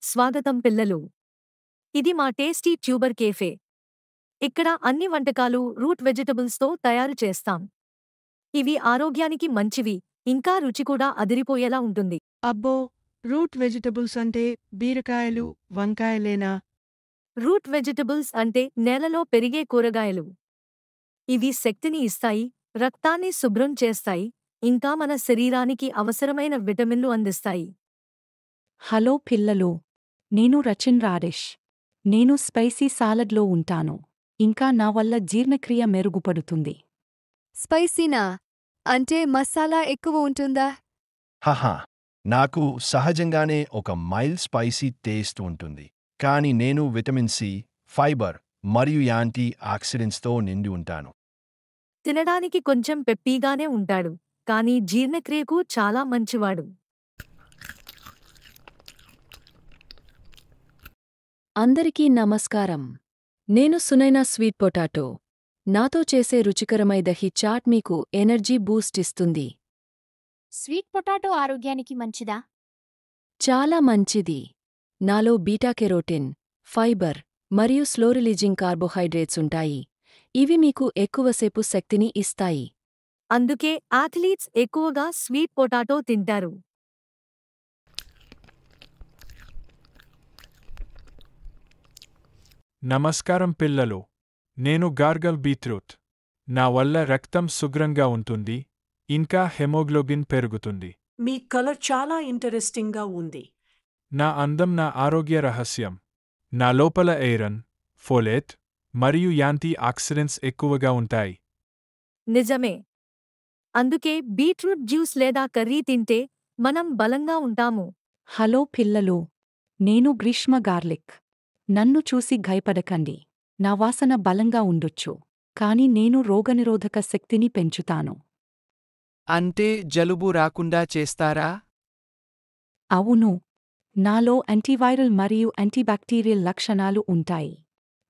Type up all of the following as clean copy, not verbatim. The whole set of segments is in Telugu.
స్వాగతం పిల్లలు. ఇది మా టేస్టీ ట్యూబర్ కేఫే. ఇక్కడ అన్ని వంటకాలు రూట్ వెజిటబుల్స్తో తయారు చేస్తాం. ఇవి ఆరోగ్యానికి మంచివి, ఇంకా రుచి కూడా అదిరిపోయేలా ఉంటుంది. అబ్బో, రూట్ వెజిటబుల్స్ అంటే బీరకాయలు, వంకాయలేనా? రూట్ వెజిటబుల్స్ అంటే నేలలో పెరిగే కూరగాయలు. ఇవి శక్తిని ఇస్తాయి, రక్తాన్ని శుభ్రం చేస్తాయి, ఇంకా మన శరీరానికి అవసరమైన విటమిన్లు అందిస్తాయి. హలో పిల్లలు, నేను రచిన్ రాడేష్. నేను స్పైసీ సాలడ్లో ఉంటాను, ఇంకా నా వల్ల జీర్ణక్రియ మెరుగుపడుతుంది. స్పైసీనా? అంటే మసాలా ఎక్కువ ఉంటుందా? హహా, నాకు సహజంగానే ఒక మైల్డ్ స్పైసీ టేస్ట్ ఉంటుంది. కానీ నేను విటమిన్ సి, ఫైబర్ మరియు యాంటీ ఆక్సిడెంట్స్తో నిండి ఉంటాను. తినడానికి కొంచెం పెప్పీగానే ఉంటాడు, కానీ జీర్ణక్రియకు చాలా మంచివాడు. అందరికీ నమస్కారం. నేను సునైనా స్వీట్ పొటాటో. నాతో చేసే రుచికరమైన దహీ చాట్ మీకు ఎనర్జీ బూస్ట్ ఇస్తుంది. స్వీట్ పొటాటో ఆరోగ్యానికి మంచిదా? చాలా మంచిది. నాలో బీటా కెరోటిన్, ఫైబర్ మరియు స్లో రిలీజింగ్ కార్బోహైడ్రేట్స్ ఉంటాయి. ఇవి మీకు ఎక్కువసేపు శక్తిని ఇస్తాయి. అందుకే అథ్లీట్స్ ఎక్కువగా స్వీట్ పొటాటో తింటారు. నమస్కారం పిల్లలు. నేను గార్గల్ బీట్రూట్. నా వల్ల రక్తం శుభ్రంగా ఉంటుంది, ఇంకా హెమోగ్లోబిన్ పెరుగుతుంది. మీ కలర్ చాలా ఇంటరెస్టింగ్గా ఉంది. నా అందం నా ఆరోగ్య రహస్యం. నా లోపల ఐరన్, ఫోలేట్ మరియు యాంటీ ఆక్సిడెంట్స్ ఎక్కువగా ఉంటాయి. నిజమే. అందుకే బీట్రూట్ జ్యూస్ లేదా కర్రీ తింటే మనం బలంగా ఉంటాము. హలో పిల్లలు, నేను గ్రీష్మ గార్లిక్. నన్ను చూసి భయపడకండి. నా వాసన బలంగా ఉండొచ్చు, కాని నేను రోగనిరోధక శక్తిని పెంచుతాను. అంటే జలుబు రాకుండా చేస్తారా? అవును, నాలో యాంటీవైరల్ మరియు యాంటీబాక్టీరియల్ లక్షణాలు ఉంటాయి.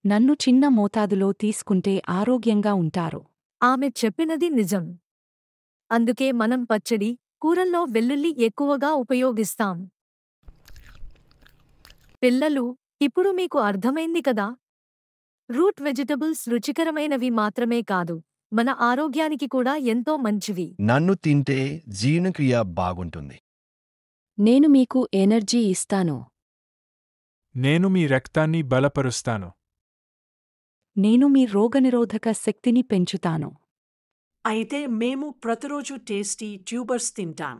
నన్ను చిన్న మోతాదులో తీసుకుంటే ఆరోగ్యంగా ఉంటారు. ఆమె చెప్పినది నిజం. అందుకే మనం పచ్చడి, కూరల్లో వెల్లుల్లి ఎక్కువగా ఉపయోగిస్తాం. పిల్లలు, ఇప్పుడు మీకు అర్థమైంది కదా? రూట్ వెజిటబుల్స్ రుచికరమైనవి మాత్రమే కాదు, మన ఆరోగ్యానికి కూడా ఎంతో మంచివి. నన్ను తింటే జీర్ణక్రియ బాగుంటుంది. నేను మీకు ఎనర్జీ ఇస్తాను. నేను మీ రక్తాన్ని బలపరుస్తాను. నేను మీ రోగనిరోధక శక్తిని పెంచుతాను. అయితే మేము ప్రతిరోజు టేస్టీ ట్యూబర్స్ తింటాం.